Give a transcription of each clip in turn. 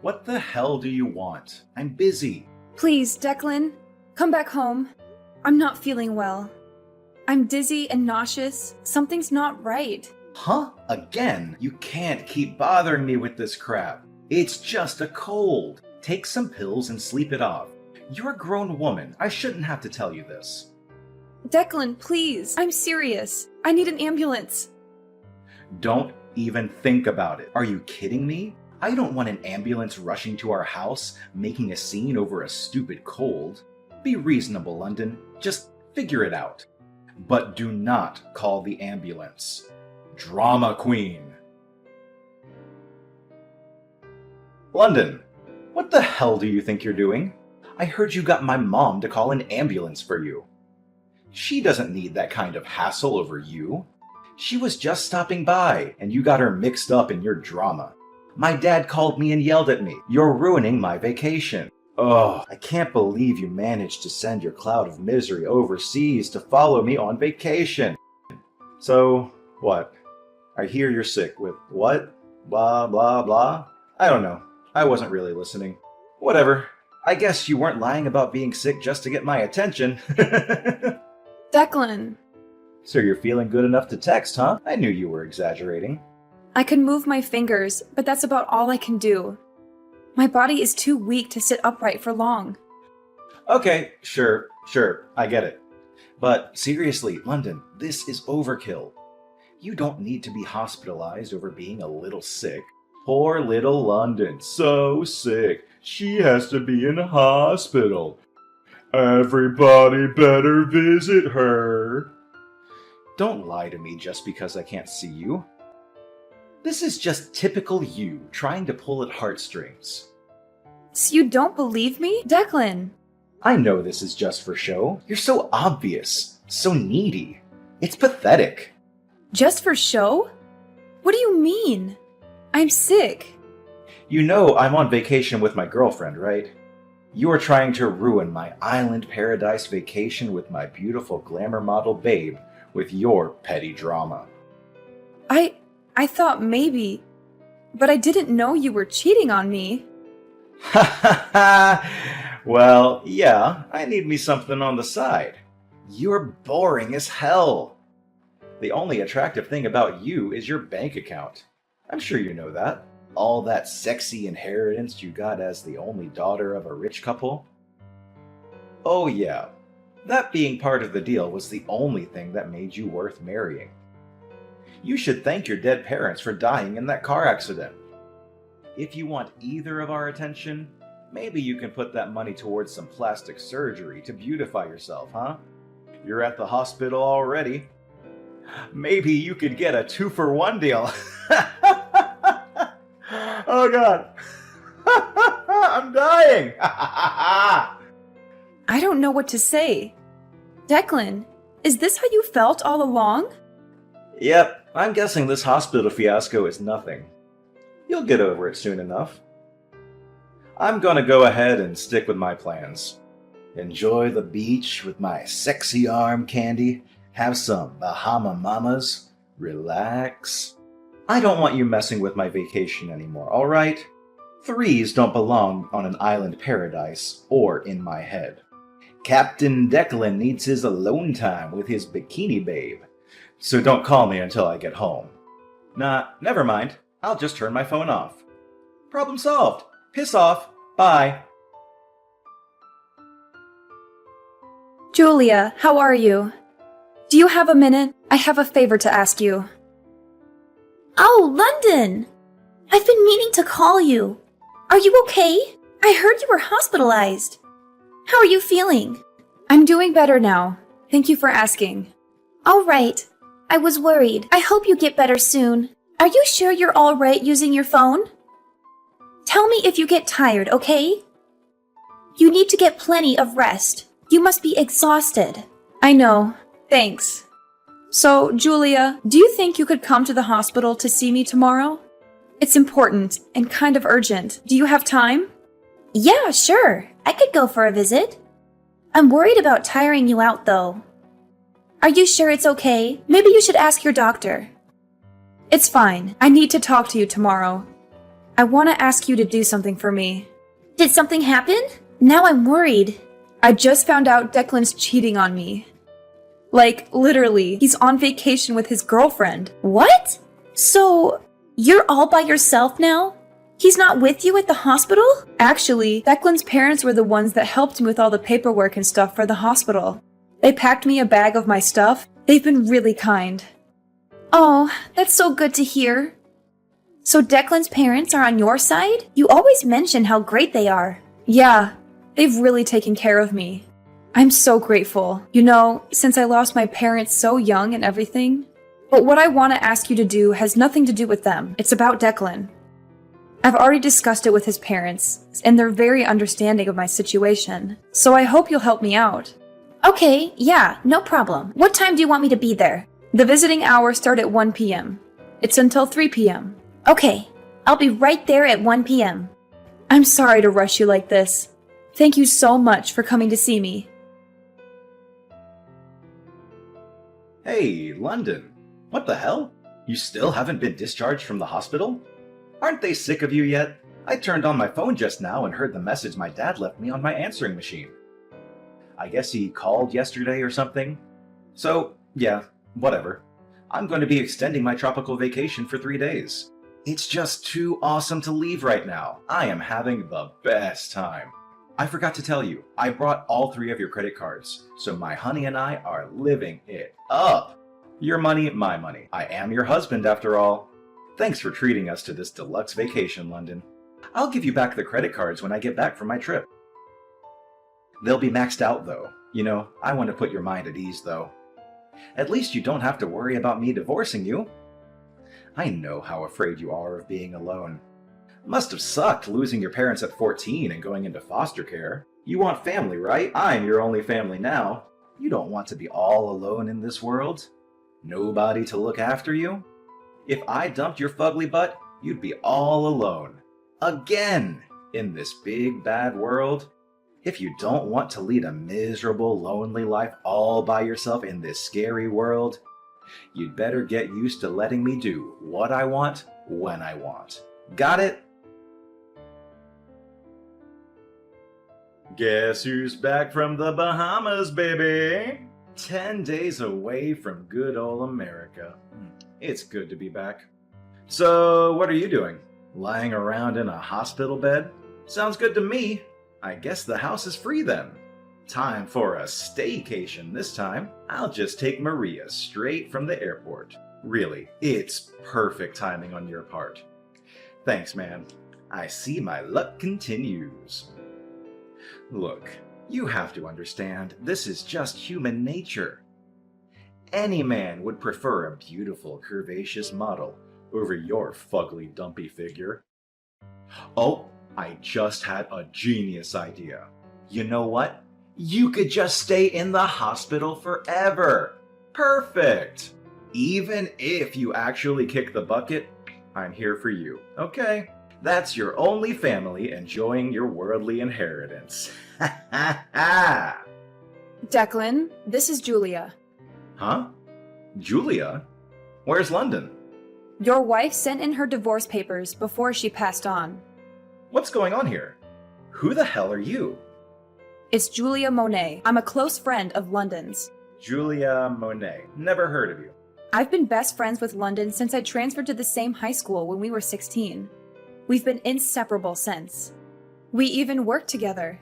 What the hell do you want? I'm busy. Please, Declan, come back home. I'm not feeling well. I'm dizzy and nauseous. Something's not right. Huh? Again? You can't keep bothering me with this crap. It's just a cold. Take some pills and sleep it off. You're a grown woman. I shouldn't have to tell you this. Declan, please. I'm serious. I need an ambulance. Don't even think about it. Are you kidding me? I don't want an ambulance rushing to our house, making a scene over a stupid cold. Be reasonable, London. Just figure it out. But do not call the ambulance. Drama queen. London, what the hell do you think you're doing? I heard you got my mom to call an ambulance for you. She doesn't need that kind of hassle over you. She was just stopping by, and you got her mixed up in your drama. My dad called me and yelled at me. You're ruining my vacation. Ugh, I can't believe you managed to send your cloud of misery overseas to follow me on vacation. So, what? I hear you're sick with what? Blah, blah, blah? I don't know. I wasn't really listening. Whatever. I guess you weren't lying about being sick just to get my attention. Declan. So you're feeling good enough to text, huh? I knew you were exaggerating. I can move my fingers, but that's about all I can do. My body is too weak to sit upright for long. Okay, sure, I get it. But seriously, London, this is overkill. You don't need to be hospitalized over being a little sick. Poor little London, so sick. She has to be in a hospital. Everybody better visit her. Don't lie to me just because I can't see you. This is just typical you, trying to pull at heartstrings. So you don't believe me? Declan! I know this is just for show. You're so obvious, so needy. It's pathetic. Just for show? What do you mean? I'm sick. You know I'm on vacation with my girlfriend, right? You are trying to ruin my island paradise vacation with my beautiful glamour model babe with your petty drama. I thought maybe, but I didn't know you were cheating on me. Ha ha ha! Well, yeah, I need me something on the side. You're boring as hell. The only attractive thing about you is your bank account. I'm sure you know that. All that sexy inheritance you got as the only daughter of a rich couple. Oh yeah, that being part of the deal was the only thing that made you worth marrying. You should thank your dead parents for dying in that car accident. If you want either of our attention, maybe you can put that money towards some plastic surgery to beautify yourself, huh? You're at the hospital already. Maybe you could get a 2-for-1 deal. Oh God. I'm dying. I don't know what to say. Declan, is this how you felt all along? Yep, I'm guessing this hospital fiasco is nothing. You'll get over it soon enough. I'm gonna go ahead and stick with my plans. Enjoy the beach with my sexy arm candy, have some Bahama Mamas, relax. I don't want you messing with my vacation anymore, alright? Threes don't belong on an island paradise or in my head. Captain Declan needs his alone time with his bikini babe. So don't call me until I get home. Nah, never mind. I'll just turn my phone off. Problem solved. Piss off. Bye. Julia, how are you? Do you have a minute? I have a favor to ask you. Oh, London! I've been meaning to call you. Are you okay? I heard you were hospitalized. How are you feeling? I'm doing better now. Thank you for asking. All right. I was worried. I hope you get better soon. Are you sure you're all right using your phone? Tell me if you get tired, okay? You need to get plenty of rest. You must be exhausted. I know. Thanks. So, Julia, do you think you could come to the hospital to see me tomorrow? It's important and kind of urgent. Do you have time? Yeah, sure. I could go for a visit. I'm worried about tiring you out, though. Are you sure it's okay? Maybe you should ask your doctor. It's fine. I need to talk to you tomorrow. I want to ask you to do something for me. Did something happen? Now I'm worried. I just found out Declan's cheating on me. Like, literally, he's on vacation with his girlfriend. What? So, you're all by yourself now? He's not with you at the hospital? Actually, Declan's parents were the ones that helped me with all the paperwork and stuff for the hospital. They packed me a bag of my stuff. They've been really kind. Oh, that's so good to hear. So Declan's parents are on your side? You always mention how great they are. Yeah, they've really taken care of me. I'm so grateful. You know, since I lost my parents so young and everything. But what I want to ask you to do has nothing to do with them. It's about Declan. I've already discussed it with his parents, and they're very understanding of my situation. So I hope you'll help me out. Okay, yeah, no problem. What time do you want me to be there? The visiting hours start at 1 p.m. It's until 3 p.m. Okay, I'll be right there at 1 p.m. I'm sorry to rush you like this. Thank you so much for coming to see me. Hey, London. What the hell? You still haven't been discharged from the hospital? Aren't they sick of you yet? I turned on my phone just now and heard the message my dad left me on my answering machine. I guess he called yesterday or something. So, yeah, whatever. I'm going to be extending my tropical vacation for 3 days. It's just too awesome to leave right now. I am having the best time. I forgot to tell you, I brought all 3 of your credit cards, so my honey and I are living it up. Your money, my money. I am your husband after all. Thanks for treating us to this deluxe vacation, London. I'll give you back the credit cards when I get back from my trip. They'll be maxed out though. You know, I want to put your mind at ease though. At least you don't have to worry about me divorcing you. I know how afraid you are of being alone. Must have sucked losing your parents at 14 and going into foster care. You want family, right? I'm your only family now. You don't want to be all alone in this world. Nobody to look after you. If I dumped your fugly butt, you'd be all alone. Again! In this big bad world. If you don't want to lead a miserable, lonely life all by yourself in this scary world, you'd better get used to letting me do what I want, when I want. Got it? Guess who's back from the Bahamas, baby? 10 days away from good old America. It's good to be back. So, what are you doing? Lying around in a hospital bed? Sounds good to me. I guess the house is free then. Time for a staycation this time. I'll just take Maria straight from the airport. Really, it's perfect timing on your part. Thanks, man. I see my luck continues. Look, you have to understand, this is just human nature. Any man would prefer a beautiful, curvaceous model over your fugly, dumpy figure. Oh, I just had a genius idea. You know what? You could just stay in the hospital forever. Perfect! Even if you actually kick the bucket, I'm here for you, okay? That's your only family enjoying your worldly inheritance. Ha ha ha! Declan, this is Julia. Huh? Julia? Where's London? Your wife sent in her divorce papers before she passed on. What's going on here? Who the hell are you? It's Julia Monet. I'm a close friend of London's. Julia Monet. Never heard of you. I've been best friends with London since I transferred to the same high school when we were 16. We've been inseparable since. We even worked together.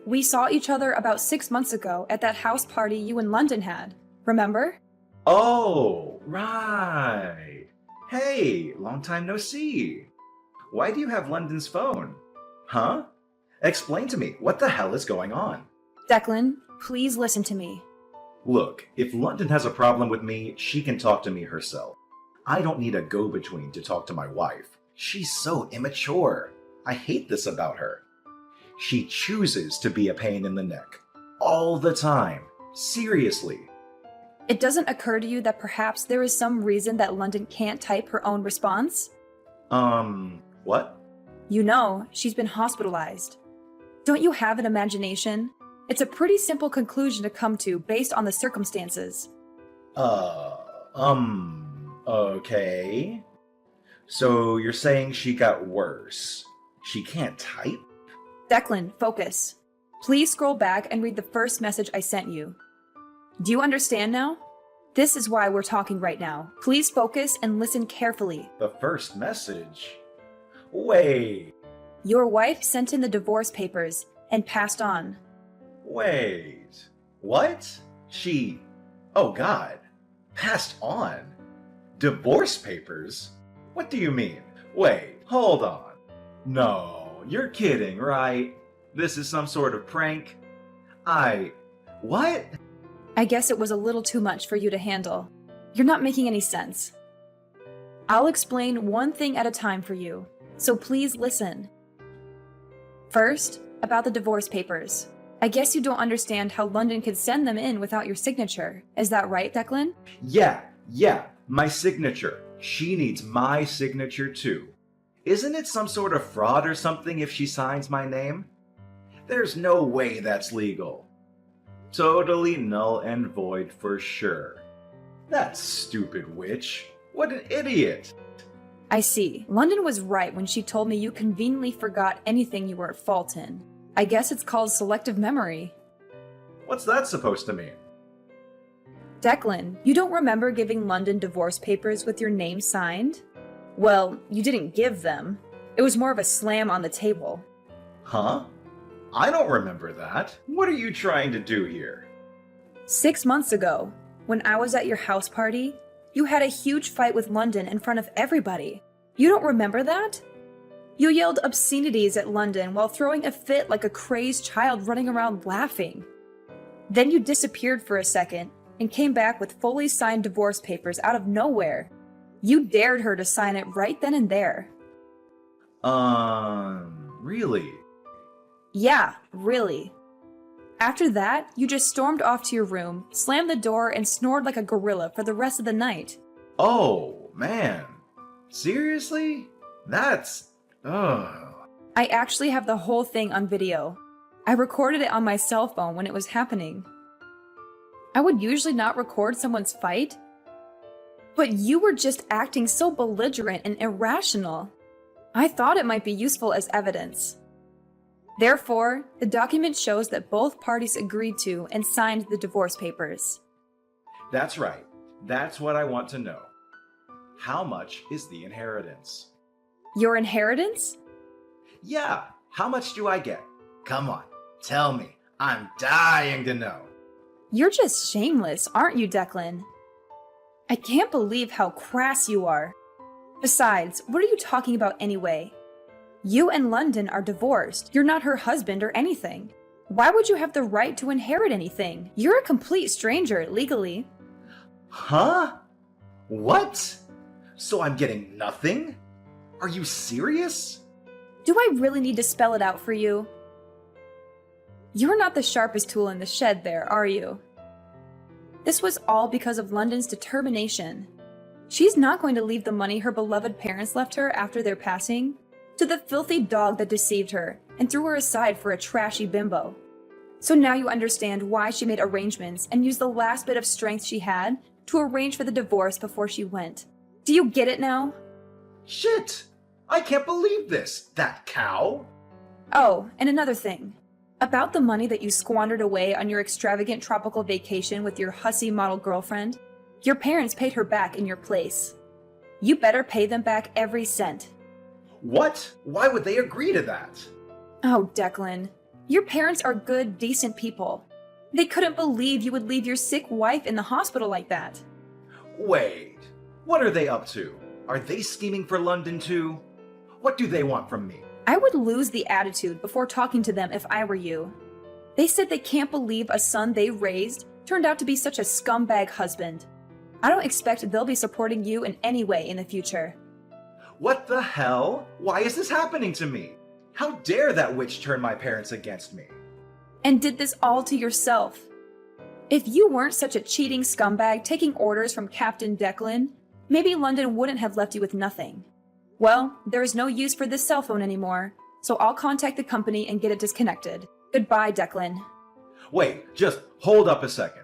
We saw each other about 6 months ago at that house party you and London had. Remember? Oh, right. Hey, long time no see. Why do you have London's phone? Huh? Explain to me, what the hell is going on? Declan, please listen to me. Look, if London has a problem with me, she can talk to me herself. I don't need a go-between to talk to my wife. She's so immature. I hate this about her. She chooses to be a pain in the neck. All the time. Seriously. It doesn't occur to you that perhaps there is some reason that London can't type her own response? What? You know, she's been hospitalized. Don't you have an imagination? It's a pretty simple conclusion to come to based on the circumstances. Okay. So you're saying she got worse? She can't type? Declan, focus. Please scroll back and read the first message I sent you. Do you understand now? This is why we're talking right now. Please focus and listen carefully. The first message? Wait, Your wife sent in the divorce papers and passed on. wait. What? She. Oh God. Passed on? Divorce papers? What do you mean? Wait, hold on. No, you're kidding, right? This is some sort of prank? What? I guess it was a little too much for you to handle. You're not making any sense. I'll explain one thing at a time for you, so please listen. First, about the divorce papers. I guess you don't understand how London could send them in without your signature. Is that right, Declan? Yeah, my signature. She needs my signature too. Isn't it some sort of fraud or something if she signs my name? There's no way that's legal. Totally null and void for sure. That stupid witch. What an idiot. I see. London was right when she told me you conveniently forgot anything you were at fault in. I guess it's called selective memory. What's that supposed to mean? Declan, you don't remember giving London divorce papers with your name signed? Well, you didn't give them. It was more of a slam on the table. Huh? I don't remember that. What are you trying to do here? 6 months ago, when I was at your house party, you had a huge fight with London in front of everybody. You don't remember that? You yelled obscenities at London while throwing a fit like a crazed child running around laughing. Then you disappeared for a second and came back with fully signed divorce papers out of nowhere. You dared her to sign it right then and there. Really? Yeah, really. After that, you just stormed off to your room, slammed the door, and snored like a gorilla for the rest of the night. Oh, man. Seriously? That's... Ugh. I actually have the whole thing on video. I recorded it on my cell phone when it was happening. I would usually not record someone's fight, but you were just acting so belligerent and irrational. I thought it might be useful as evidence. Therefore, the document shows that both parties agreed to and signed the divorce papers. That's right. That's what I want to know. How much is the inheritance? Your inheritance? Yeah, how much do I get? Come on, tell me. I'm dying to know. You're just shameless, aren't you, Declan? I can't believe how crass you are. Besides, what are you talking about anyway? You and London are divorced. You're not her husband or anything. Why would you have the right to inherit anything? You're a complete stranger, legally. Huh? What? So I'm getting nothing? Are you serious? Do I really need to spell it out for you? You're not the sharpest tool in the shed there, are you? This was all because of London's determination. She's not going to leave the money her beloved parents left her after their passing to the filthy dog that deceived her and threw her aside for a trashy bimbo. So now you understand why she made arrangements and used the last bit of strength she had to arrange for the divorce before she went. Do you get it now? Shit! I can't believe this! That cow! Oh, and another thing. About the money that you squandered away on your extravagant tropical vacation with your hussy model girlfriend, your parents paid her back in your place. You better pay them back every cent. What? Why would they agree to that? Oh, Declan. Your parents are good, decent people. They couldn't believe you would leave your sick wife in the hospital like that. Wait, what are they up to? Are they scheming for London too? What do they want from me? I would lose the attitude before talking to them if I were you. They said they can't believe a son they raised turned out to be such a scumbag husband. I don't expect they'll be supporting you in any way in the future. What the hell? Why is this happening to me? How dare that witch turn my parents against me? And did this all to yourself. If you weren't such a cheating scumbag taking orders from Captain Declan, maybe London wouldn't have left you with nothing. Well, there is no use for this cell phone anymore, so I'll contact the company and get it disconnected. Goodbye, Declan. Wait, just hold up a second.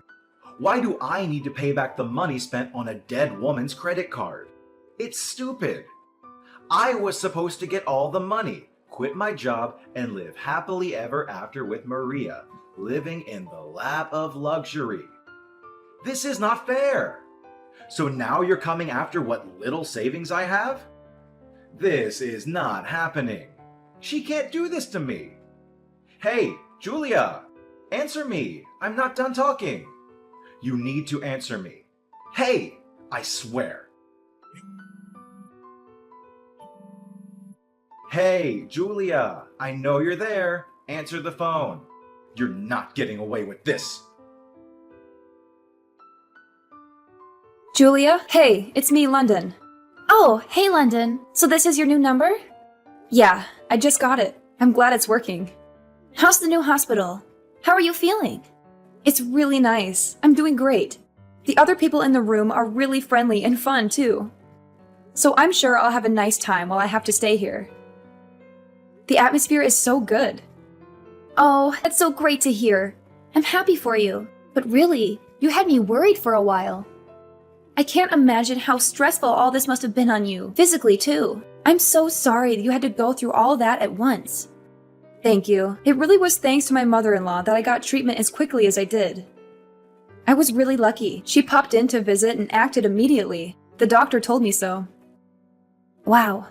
Why do I need to pay back the money spent on a dead woman's credit card? It's stupid. I was supposed to get all the money, quit my job, and live happily ever after with Maria, living in the lap of luxury. This is not fair. So now you're coming after what little savings I have? This is not happening. She can't do this to me. Hey, Julia, answer me. I'm not done talking. You need to answer me. Hey, I swear. Hey, Julia, I know you're there. Answer the phone. You're not getting away with this. Julia? Hey, it's me, London. Oh, hey London. So this is your new number? Yeah, I just got it. I'm glad it's working. How's the new hospital? How are you feeling? It's really nice. I'm doing great. The other people in the room are really friendly and fun, too. So I'm sure I'll have a nice time while I have to stay here. The atmosphere is so good. Oh, that's so great to hear. I'm happy for you. But really, you had me worried for a while. I can't imagine how stressful all this must have been on you, physically too. I'm so sorry that you had to go through all that at once. Thank you. It really was thanks to my mother-in-law that I got treatment as quickly as I did. I was really lucky. She popped in to visit and acted immediately. The doctor told me so. Wow.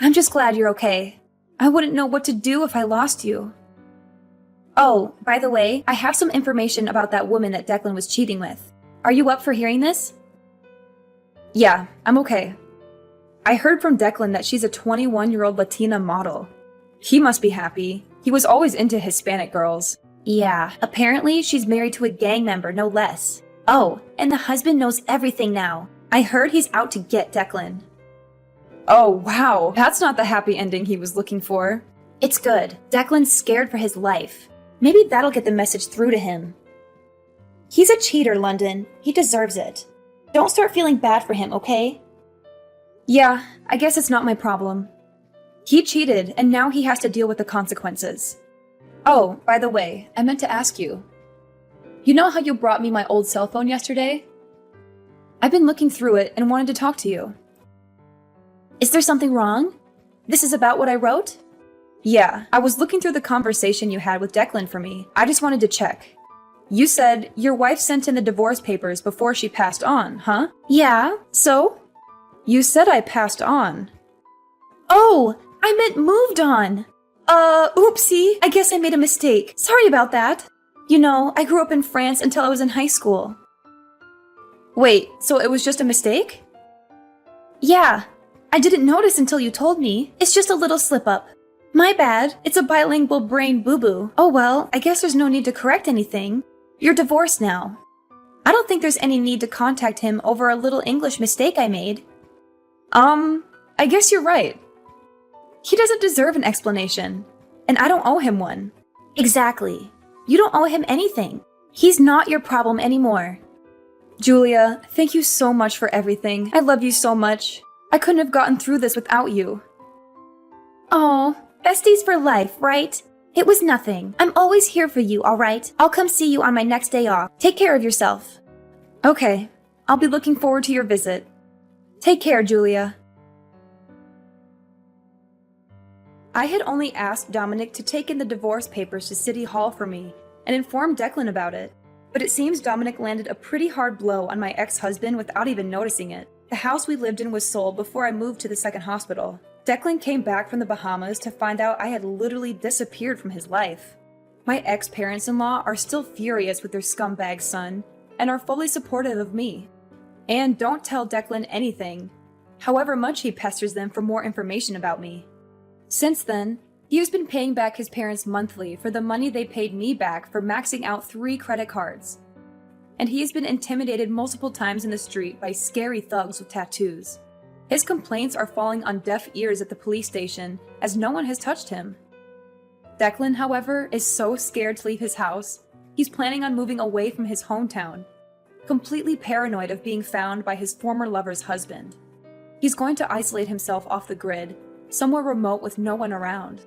I'm just glad you're okay. I wouldn't know what to do if I lost you. Oh, by the way, I have some information about that woman that Declan was cheating with. Are you up for hearing this? Yeah, I'm okay. I heard from Declan that she's a 21-year-old Latina model. He must be happy. He was always into Hispanic girls. Yeah, apparently she's married to a gang member, no less. Oh, and the husband knows everything now. I heard he's out to get Declan. Oh, wow. That's not the happy ending he was looking for. It's good. Declan's scared for his life. Maybe that'll get the message through to him. He's a cheater, London. He deserves it. Don't start feeling bad for him, okay? Yeah, I guess it's not my problem. He cheated, and now he has to deal with the consequences. Oh, by the way, I meant to ask you. You know how you brought me my old cell phone yesterday? I've been looking through it and wanted to talk to you. Is there something wrong? This is about what I wrote? Yeah, I was looking through the conversation you had with Declan for me. I just wanted to check. You said your wife sent in the divorce papers before she passed on, huh? Yeah, so? You said I passed on. Oh, I meant moved on. Oopsie. I guess I made a mistake. Sorry about that. You know, I grew up in France until I was in high school. Wait, so it was just a mistake? Yeah, I didn't notice until you told me. It's just a little slip-up. My bad. It's a bilingual brain boo-boo. Oh well, I guess there's no need to correct anything. You're divorced now. I don't think there's any need to contact him over a little English mistake I made. I guess you're right. He doesn't deserve an explanation, and I don't owe him one. Exactly. You don't owe him anything. He's not your problem anymore. Julia, thank you so much for everything. I love you so much. I couldn't have gotten through this without you. Oh, besties for life, right? It was nothing. I'm always here for you, alright? I'll come see you on my next day off. Take care of yourself. Okay, I'll be looking forward to your visit. Take care, Julia. I had only asked Dominic to take in the divorce papers to City Hall for me and inform Declan about it, but it seems Dominic landed a pretty hard blow on my ex-husband without even noticing it. The house we lived in was sold before I moved to the second hospital. Declan came back from the Bahamas to find out I had literally disappeared from his life. My ex-parents-in-law are still furious with their scumbag son and are fully supportive of me. And don't tell Declan anything, however much he pesters them for more information about me. Since then, he has been paying back his parents monthly for the money they paid me back for maxing out 3 credit cards. And he has been intimidated multiple times in the street by scary thugs with tattoos. His complaints are falling on deaf ears at the police station as no one has touched him. Declan, however, is so scared to leave his house, he's planning on moving away from his hometown, completely paranoid of being found by his former lover's husband. He's going to isolate himself off the grid, somewhere remote with no one around.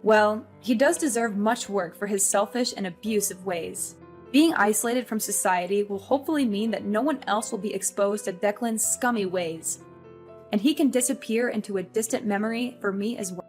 Well, he does deserve much work for his selfish and abusive ways. Being isolated from society will hopefully mean that no one else will be exposed to Declan's scummy ways. and he can disappear into a distant memory for me as well.